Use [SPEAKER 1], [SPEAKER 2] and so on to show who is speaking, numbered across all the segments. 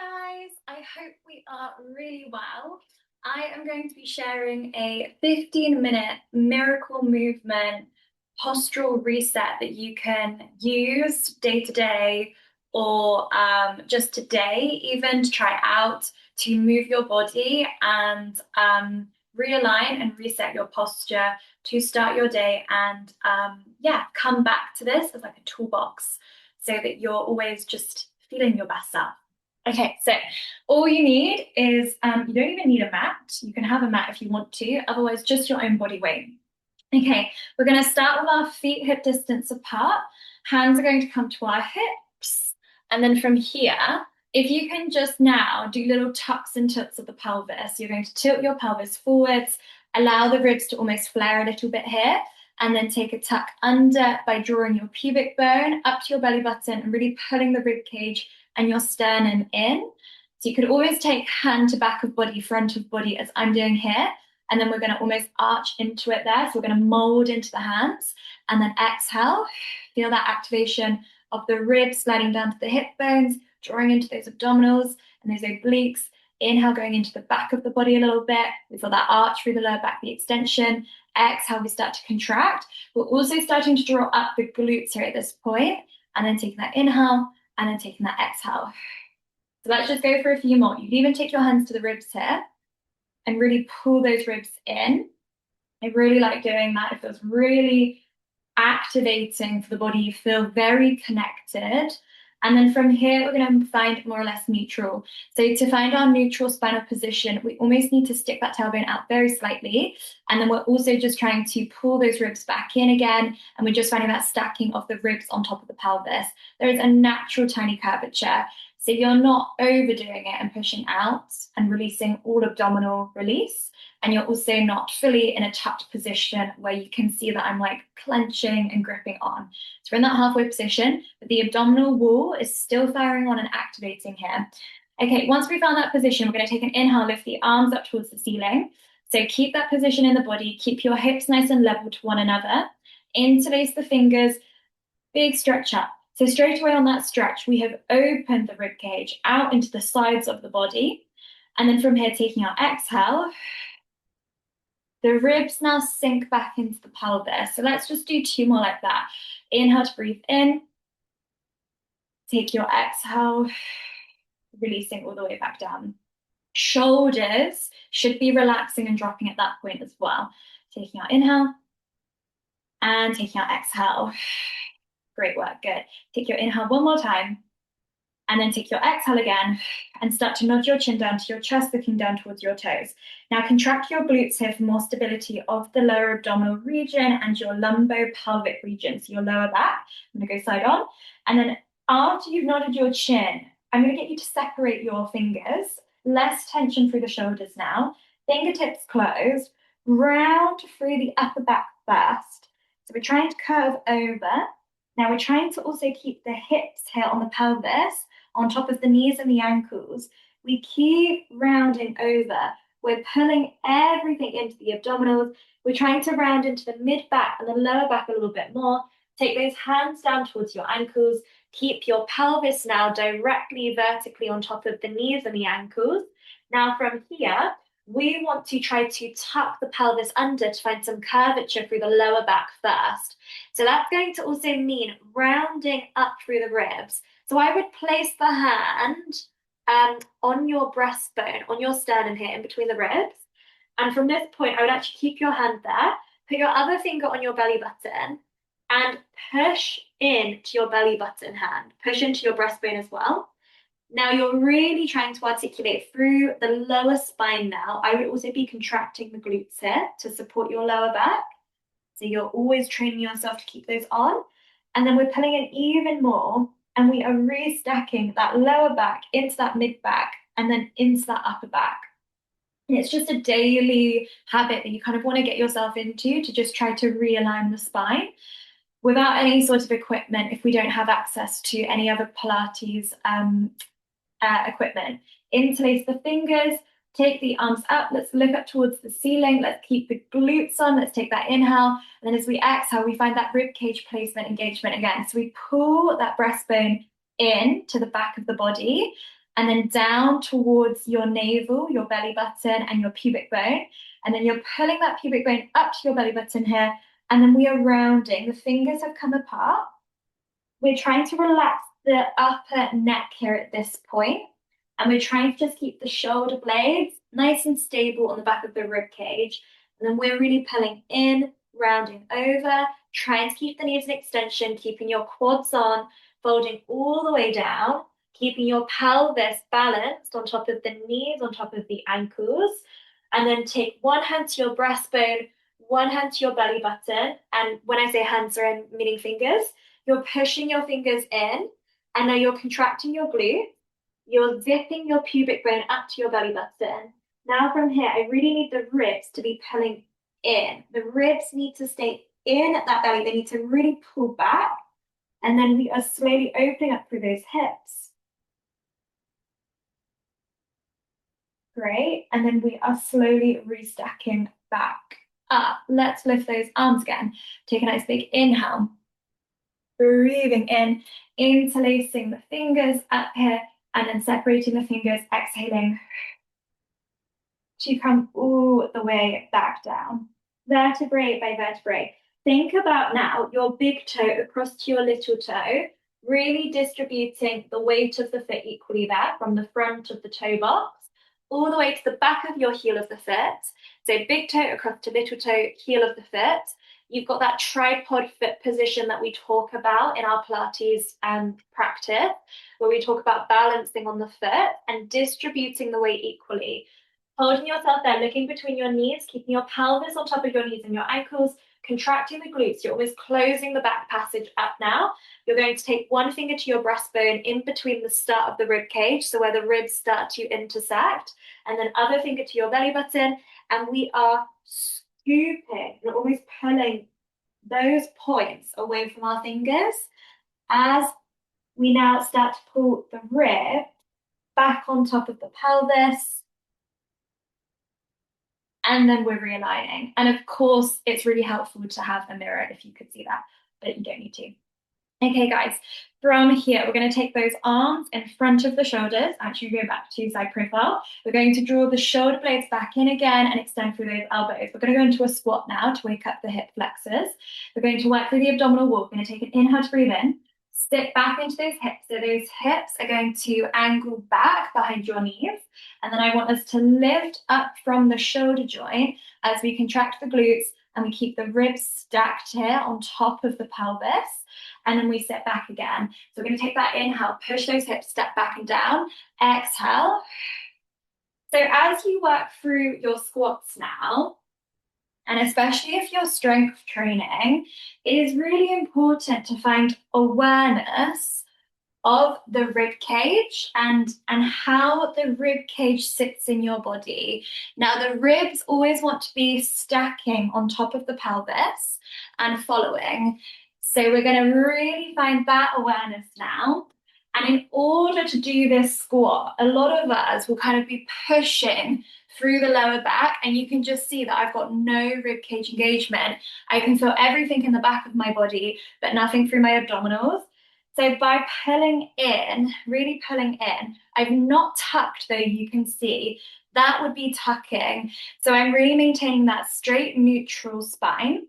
[SPEAKER 1] guys, I hope we are really well. I am going to be sharing a 15-minute miracle movement postural reset that you can use day to day or just today, even to try out to move your body and realign and reset your posture to start your day and yeah, come back to this as like a toolbox so that you're always just feeling your best self. Okay, so all you need is, you don't even need a mat. You can have a mat if you want to, otherwise just your own body weight. Okay, we're going to start with our feet hip distance apart. Hands are going to come to our hips. And then from here, if you can just now do little tucks and tilts of the pelvis, you're going to tilt your pelvis forwards, allow the ribs to almost flare a little bit here, and then take a tuck under by drawing your pubic bone up to your belly button and really pulling the rib cage and your sternum in. So you could always take hand to back of body, front of body, as I'm doing here. And then we're going to almost arch into it there. So we're going to mold into the hands and then exhale. Feel that activation of the ribs sliding down to the hip bones, drawing into those abdominals and those obliques. Inhale, going into the back of the body a little bit. We feel that arch through the lower back, the extension. Exhale, we start to contract. We're also starting to draw up the glutes here at this point, and then taking that inhale and then taking that exhale. So let's just go for a few more. You can even take your hands to the ribs here and really pull those ribs in. I really like doing that. It feels really activating for the body. You feel very connected. And then from here, we're going to find more or less neutral. So to find our neutral spinal position, we almost need to stick that tailbone out very slightly. And then we're also just trying to pull those ribs back in again. And we're just finding that stacking of the ribs on top of the pelvis. There is a natural tiny curvature. So you're not overdoing it and pushing out and releasing all abdominal release. And you're also not fully in a tucked position where you can see that I'm like clenching and gripping on. So we're in that halfway position, but the abdominal wall is still firing on and activating here. Okay, once we found that position, we're going to take an inhale, lift the arms up towards the ceiling. So keep that position in the body, keep your hips nice and level to one another. Interlace the fingers, big stretch up. So straight away on that stretch, we have opened the rib cage out into the sides of the body. And then from here, taking our exhale, the ribs now sink back into the pelvis. So let's just do two more like that. Inhale to breathe in. Take your exhale, releasing all the way back down. Shoulders should be relaxing and dropping at that point as well. Taking our inhale and taking our exhale. Great work, good. Take your inhale one more time. And then take your exhale again and start to nod your chin down to your chest, looking down towards your toes. Now contract your glutes here for more stability of the lower abdominal region and your lumbo-pelvic region, so your lower back. I'm going to go side on. And then after you've nodded your chin, I'm going to get you to separate your fingers. Less tension through the shoulders now. Fingertips closed. Round through the upper back first. So we're trying to curve over. Now we're trying to also keep the hips here on the pelvis, on top of the knees and the ankles. We keep rounding over. We're pulling everything into the abdominals. We're trying to round into the mid back and the lower back a little bit more. Take those hands down towards your ankles. Keep your pelvis now directly vertically on top of the knees and the ankles. Now from here, we want to try to tuck the pelvis under to find some curvature through the lower back first. So that's going to also mean rounding up through the ribs. So I would place the hand on your breastbone, on your sternum here in between the ribs. And from this point, I would actually keep your hand there, put your other finger on your belly button and push into your belly button hand. Push into your breastbone as well. Now you're really trying to articulate through the lower spine now. I would also be contracting the glutes here to support your lower back. So you're always training yourself to keep those on. And then we're pulling in even more. And we are restacking that lower back into that mid back and then into that upper back. And it's just a daily habit that you kind of want to get yourself into to just try to realign the spine without any sort of equipment if we don't have access to any other Pilates equipment. Interlace the fingers, take the arms up. Let's look up towards the ceiling. Let's keep the glutes on. Let's take that inhale. And then as we exhale, we find that rib cage placement engagement again. So we pull that breastbone in to the back of the body. and then down towards your navel, your belly button, and your pubic bone. And then you're pulling that pubic bone up to your belly button here, and then we are rounding. The fingers have come apart. We're trying to relax the upper neck here at this point, and we're trying to just keep the shoulder blades nice and stable on the back of the rib cage. And then we're really pulling in, rounding over, trying to keep the knees in extension, keeping your quads on, folding all the way down, keeping your pelvis balanced on top of the knees, on top of the ankles. And then take one hand to your breastbone, one hand to your belly button. And when I say hands, I'm meaning fingers. You're pushing your fingers in, and now you're contracting your glute. You're zipping your pubic bone up to your belly button. Now from here, I really need the ribs to be pulling in. The ribs need to stay in at that belly. They need to really pull back. And then we are slowly opening up through those hips. Great. And then we are slowly restacking back up. Let's lift those arms again. Take a nice big inhale. Breathing in, interlacing the fingers up here, and then separating the fingers, exhaling to come all the way back down, vertebrae by vertebrae. Think about now your big toe across to your little toe, really distributing the weight of the foot equally there from the front of the toe box all the way to the back of your heel of the foot. So big toe across to little toe, heel of the foot. You've got that tripod foot position that we talk about in our Pilates practice, where we talk about balancing on the foot and distributing the weight equally. Holding yourself there, looking between your knees, keeping your pelvis on top of your knees and your ankles, contracting the glutes. You're almost closing the back passage up now. You're going to take one finger to your breastbone in between the start of the rib cage, so where the ribs start to intersect, and then other finger to your belly button, and we are scooping and almost pulling those points away from our fingers as we now start to pull the rib back on top of the pelvis. And then we're realigning. And of course, it's really helpful to have a mirror if you could see that, but you don't need to. Okay, guys, from here, we're going to take those arms in front of the shoulders. Actually, go back to side profile. We're going to draw the shoulder blades back in again and extend through those elbows. We're going to go into a squat now to wake up the hip flexors. We're going to work through the abdominal wall. We're going to take an inhale to breathe in, sit back into those hips. So those hips are going to angle back behind your knees. And then I want us to lift up from the shoulder joint as we contract the glutes and we keep the ribs stacked here on top of the pelvis. And then we sit back again. So we're going to take that inhale, push those hips, step back and down, exhale. So as you work through your squats now, and especially if you're strength training, it is really important to find awareness of the rib cage and how the rib cage sits in your body. Now, the ribs always want to be stacking on top of the pelvis and following. So we're going to really find that awareness now. And in order to do this squat, a lot of us will kind of be pushing through the lower back, and you can just see that I've got no rib cage engagement. I can feel everything in the back of my body, but nothing through my abdominals. So by pulling in, really pulling in, I've not tucked though, you can see, that would be tucking. So I'm really maintaining that straight neutral spine.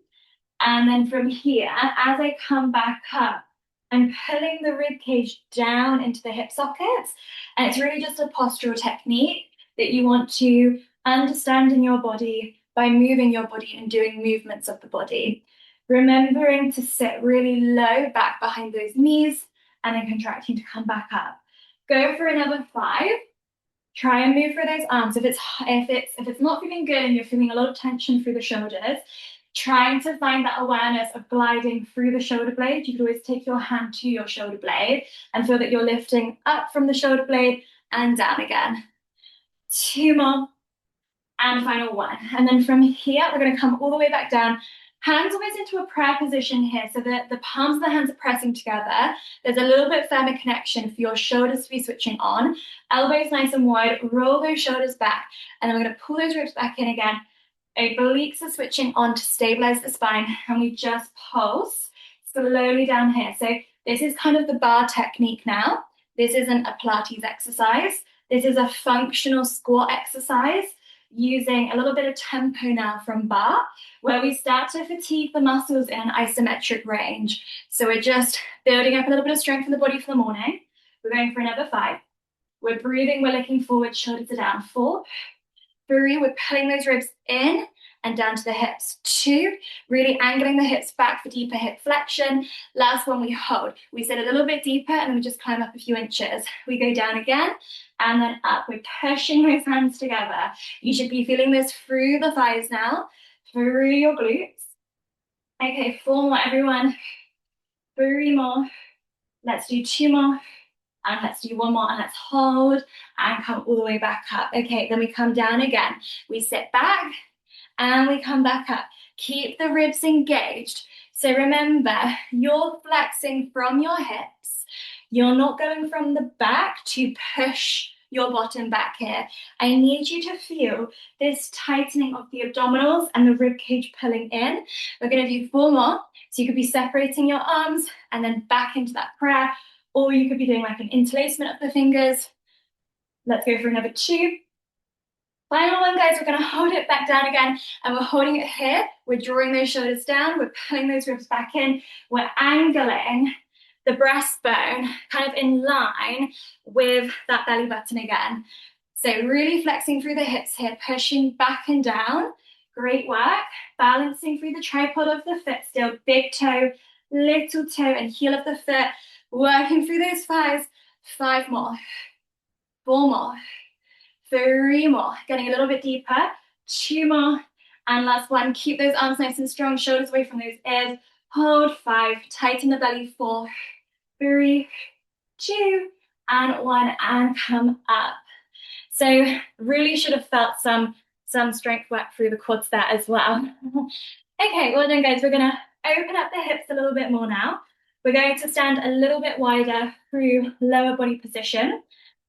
[SPEAKER 1] And then from here, as I come back up, I'm pulling the rib cage down into the hip sockets. And it's really just a postural technique that you want to understand in your body by moving your body and doing movements of the body. Remembering to sit really low back behind those knees and then contracting to come back up. Go for another 5. Try and move through those arms. If it's not feeling good and you're feeling a lot of tension through the shoulders, trying to find that awareness of gliding through the shoulder blade. You could always take your hand to your shoulder blade and feel that you're lifting up from the shoulder blade and down again. 2 more. And final 1. And then from here, we're going to come all the way back down. Hands always into a prayer position here, so that the palms of the hands are pressing together. There's a little bit firmer connection for your shoulders to be switching on. Elbows nice and wide, roll those shoulders back, and then we're going to pull those ribs back in again. Obliques are switching on to stabilize the spine, and we just pulse slowly down here. So this is kind of the bar technique now. This isn't a Pilates exercise. This is a functional squat exercise using a little bit of tempo now from bar, where we start to fatigue the muscles in an isometric range. So we're just building up a little bit of strength in the body for the morning. We're going for another 5. We're breathing, we're looking forward, shoulders are down. 4, 3, we're pulling those ribs in and down to the hips. 2, really angling the hips back for deeper hip flexion. Last one, we hold. We sit a little bit deeper and then we just climb up a few inches. We go down again and then up. We're pushing those hands together. You should be feeling this through the thighs now, through your glutes. Okay, 4 more, everyone. 3 more. Let's do 2 more. And let's do 1 more, and let's hold and come all the way back up. Okay, then we come down again. We sit back and we come back up. Keep the ribs engaged. So remember, you're flexing from your hips. You're not going from the back to push your bottom back here. I need you to feel this tightening of the abdominals and the rib cage pulling in. We're going to do 4 more. So you could be separating your arms and then back into that prayer, or you could be doing like an interlacement of the fingers. Let's go for another 2. Final one, guys, we're gonna hold it back down again, and we're holding it here. We're drawing those shoulders down, we're pulling those ribs back in, we're angling the breastbone kind of in line with that belly button again. So really flexing through the hips here, pushing back and down. Great work. Balancing through the tripod of the foot still. Big toe, little toe, and heel of the foot. Working through those thighs. 5 more. 4 more. 3 more. Getting a little bit deeper. 2 more. And last one. Keep those arms nice and strong. Shoulders away from those ears. Hold. 5. Tighten the belly. 4, 3, 2, and 1. And come up. So really should have felt some strength work through the quads there as well. Okay, well done, guys. We're going to open up the hips a little bit more now. We're going to stand a little bit wider through lower body position.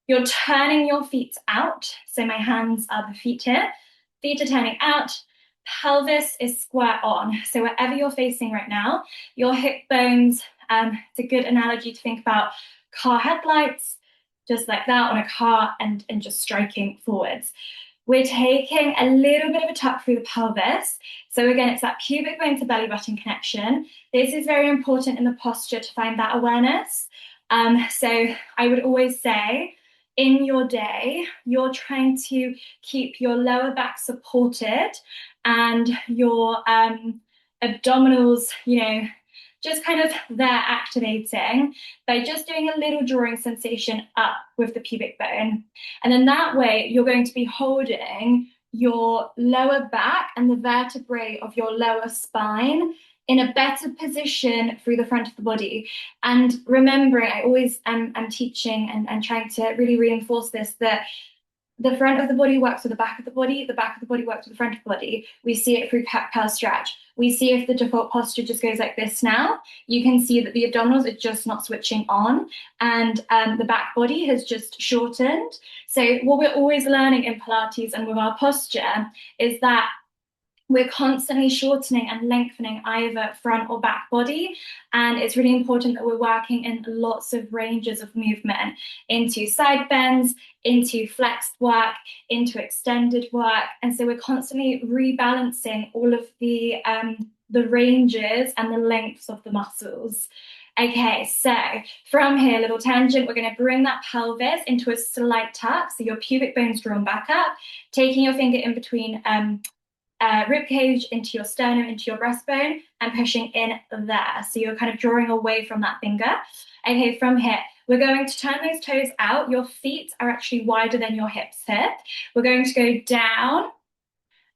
[SPEAKER 1] You're turning your feet out. So my hands are the feet here. Feet are turning out. Pelvis is square on. So wherever you're facing right now, your hip bones, it's a good analogy to think about car headlights, just like that on a car, and just striking forwards. We're taking a little bit of a tuck through the pelvis. So again, it's that pubic bone to belly button connection. This is very important in the posture to find that awareness. So I would always say in your day, you're trying to keep your lower back supported and your abdominals, just kind of there activating by just doing a little drawing sensation up with the pubic bone. And then that way, you're going to be holding your lower back and the vertebrae of your lower spine in a better position through the front of the body. And remembering, I always am teaching and trying to really reinforce this, that the front of the body works with the back of the body works with the front of the body. We see it through cat-cow stretch. We see if the default posture just goes like this now, you can see that the abdominals are just not switching on, and the back body has just shortened. So what we're always learning in Pilates and with our posture is that we're constantly shortening and lengthening either front or back body. And it's really important that we're working in lots of ranges of movement, into side bends, into flexed work, into extended work. And so we're constantly rebalancing all of the ranges and the lengths of the muscles. Okay, so from here, little tangent, we're going to bring that pelvis into a slight tuck. So your pubic bone's drawn back up, taking your finger in between rib cage into your sternum, into your breastbone, and pushing in there. So you're kind of drawing away from that finger. Okay, from here, we're going to turn those toes out. Your feet are actually wider than your hips here. We're going to go down,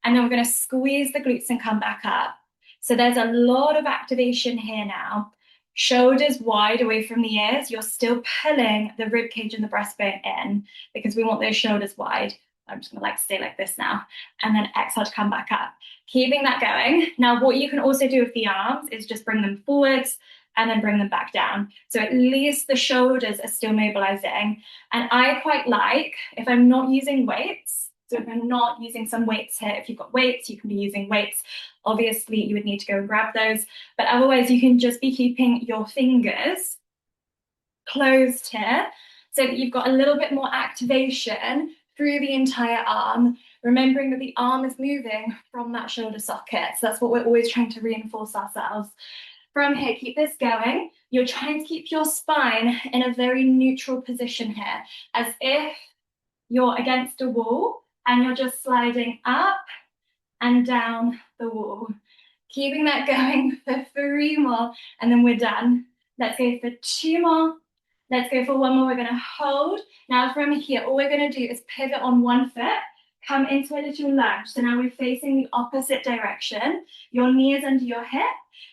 [SPEAKER 1] and then we're going to squeeze the glutes and come back up. So there's a lot of activation here now. Shoulders wide away from the ears. You're still pulling the rib cage and the breastbone in because we want those shoulders wide. I'm just going to stay like this now, and then exhale to come back up. Keeping that going. Now, what you can also do with the arms is just bring them forwards and then bring them back down. So at least the shoulders are still mobilizing. And I quite like, if I'm not using weights, so if I'm not using some weights here, if you've got weights, you can be using weights. Obviously, you would need to go and grab those. But otherwise, you can just be keeping your fingers closed here so that you've got a little bit more activation through the entire arm, remembering that the arm is moving from that shoulder socket. So that's what we're always trying to reinforce ourselves. From here, keep this going. You're trying to keep your spine in a very neutral position here, as if you're against a wall and you're just sliding up and down the wall. Keeping that going for 3 more, and then we're done. Let's go for 2 more. Let's go for 1 more. We're gonna hold. Now from here, all we're gonna do is pivot on 1 foot, come into a little lunge. So now we're facing the opposite direction. Your knee is under your hip.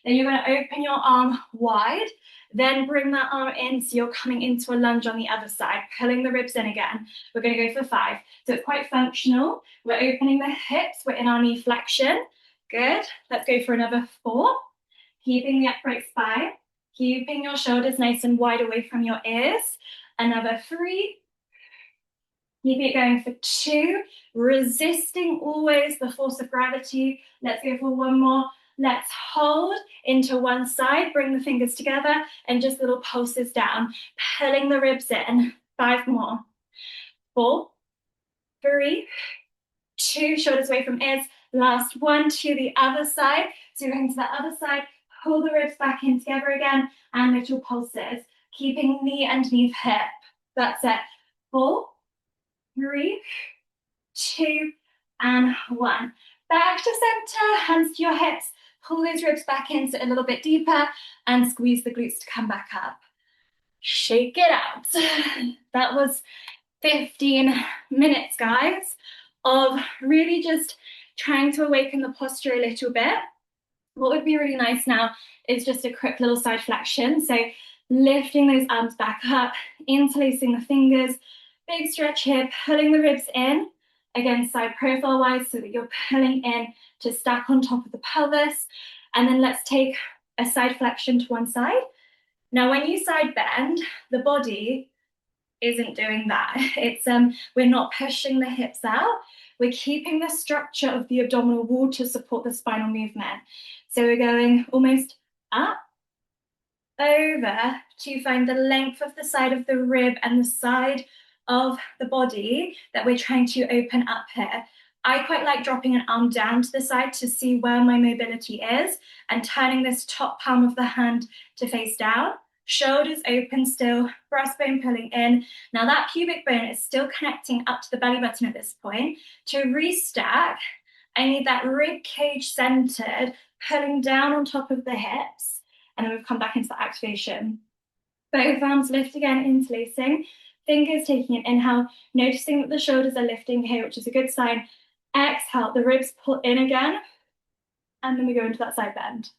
[SPEAKER 1] Then you're gonna open your arm wide, then bring that arm in so you're coming into a lunge on the other side, pulling the ribs in again. We're gonna go for 5. So it's quite functional. We're opening the hips, we're in our knee flexion. Good. Let's go for another 4. Keeping the upright spine, keeping your shoulders nice and wide away from your ears. Another 3. Keep it going for 2. Resisting always the force of gravity. Let's go for 1 more. Let's hold into one side, bring the fingers together, and just little pulses down, pulling the ribs in. 5 more. 4, 3, 2, shoulders away from ears. Last 1 to the other side. So you're going to the other side, pull the ribs back in together again, and little pulses, keeping knee underneath hip. That's it. 4, 3, 2, and 1. Back to center, hands to your hips. Pull those ribs back in, sit a little bit deeper, and squeeze the glutes to come back up. Shake it out. That was 15 minutes, guys, of really just trying to awaken the posture a little bit. What would be really nice now is just a quick little side flexion. So lifting those arms back up, interlacing the fingers, big stretch here, pulling the ribs in, again, side profile wise, so that you're pulling in to stack on top of the pelvis. And then let's take a side flexion to one side. Now, when you side bend, the body isn't doing that. It's we're not pushing the hips out. We're keeping the structure of the abdominal wall to support the spinal movement. So we're going almost up, over to find the length of the side of the rib and the side of the body that we're trying to open up here. I quite like dropping an arm down to the side to see where my mobility is and turning this top palm of the hand to face down. Shoulders open still, breastbone pulling in. Now that pubic bone is still connecting up to the belly button at this point. To restack, I need that rib cage centered, pulling down on top of the hips. And then we've come back into the activation. Both arms lift again, interlacing. Fingers taking an inhale, noticing that the shoulders are lifting here, which is a good sign. Exhale, the ribs pull in again. And then we go into that side bend.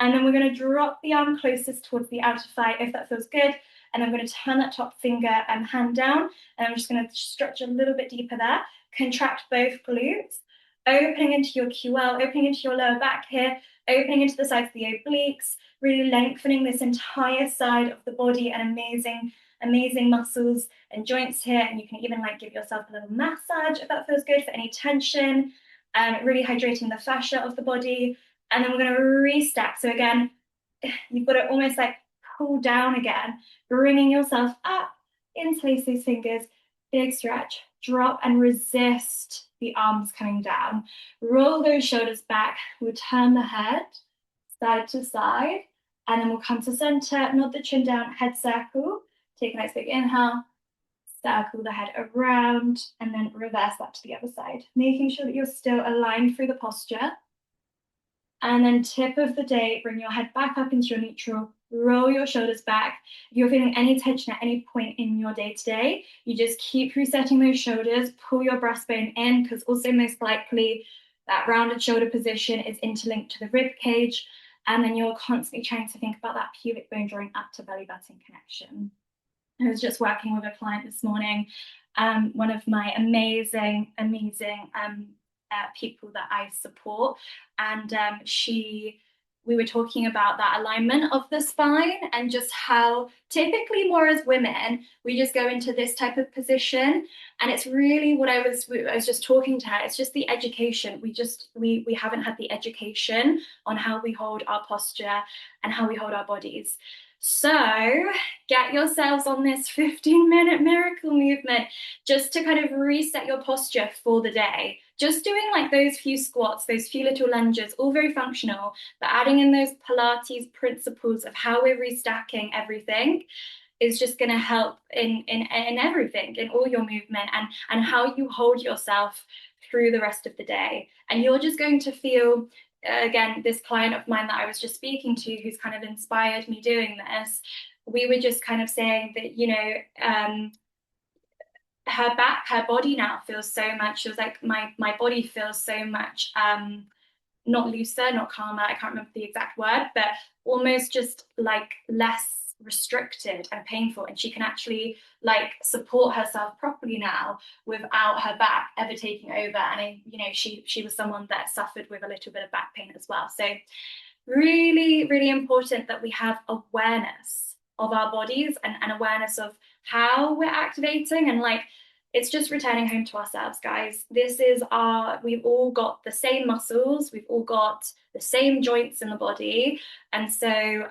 [SPEAKER 1] And then we're going to drop the arm closest towards the outer thigh if that feels good. And I'm going to turn that top finger and hand down. And I'm just going to stretch a little bit deeper there. Contract both glutes. Opening into your QL, opening into your lower back here, opening into the sides of the obliques, really lengthening this entire side of the body and amazing muscles and joints here. And you can even like give yourself a little massage if that feels good for any tension. Really hydrating the fascia of the body. And then we're going to restack. So again, you've got to almost like pull down again, bringing yourself up, interlace those fingers, big stretch, drop and resist the arms coming down. Roll those shoulders back. We'll turn the head side to side, and then we'll come to center, nod the chin down, head circle. Take a nice big inhale, circle the head around, and then reverse that to the other side, making sure that you're still aligned through the posture. And then tip of the day, bring your head back up into your neutral, roll your shoulders back. If you're feeling any tension at any point in your day-to-day, you just keep resetting those shoulders, pull your breastbone in, because also most likely that rounded shoulder position is interlinked to the rib cage. And then you're constantly trying to think about that pubic bone drawing up to belly button connection. I was just working with a client this morning, one of my amazing people that I support, and we were talking about that alignment of the spine and just how typically more as women we just go into this type of position, and it's really what I was just talking to her, it's just the education. We haven't had the education on how we hold our posture and how we hold our bodies. So get yourselves on this 15-minute miracle movement just to kind of reset your posture for the day. Just doing like those few squats, those few little lunges, all very functional, but adding in those Pilates principles of how we're restacking everything is just going to help in everything, in all your movement and how you hold yourself through the rest of the day. And you're just going to feel, again, this client of mine that I was just speaking to, who's kind of inspired me doing this, we were just kind of saying that, her back, her body now feels so much. She was like, my body feels so much not looser, not calmer, I can't remember the exact word, but almost just like less restricted and painful. And she can actually like support herself properly now without her back ever taking over. And she was someone that suffered with a little bit of back pain as well. So really, really important that we have awareness of our bodies and awareness of how we're activating and like it's just returning home to ourselves, guys. We've all got the same muscles, we've all got the same joints in the body. And so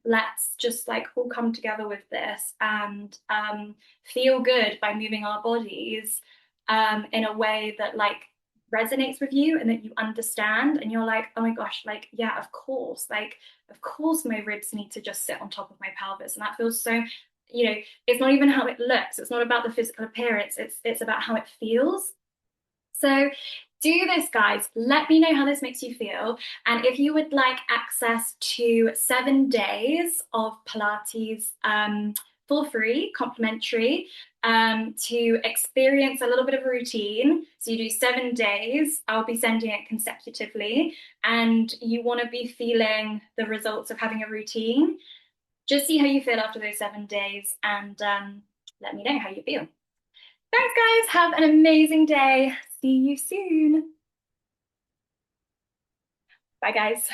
[SPEAKER 1] let's just like all come together with this and feel good by moving our bodies in a way that like resonates with you and that you understand and you're like, oh my gosh, like yeah, of course my ribs need to just sit on top of my pelvis. And that feels so, it's not even how it looks, it's not about the physical appearance, it's about how it feels. So do this, guys. Let me know how this makes you feel. And if you would like access to 7 days of Pilates for free, complimentary, to experience a little bit of a routine. So you do 7 days, I'll be sending it consecutively, and you want to be feeling the results of having a routine. Just see how you feel after those 7 days and let me know how you feel. Thanks, guys. Have an amazing day. See you soon. Bye, guys.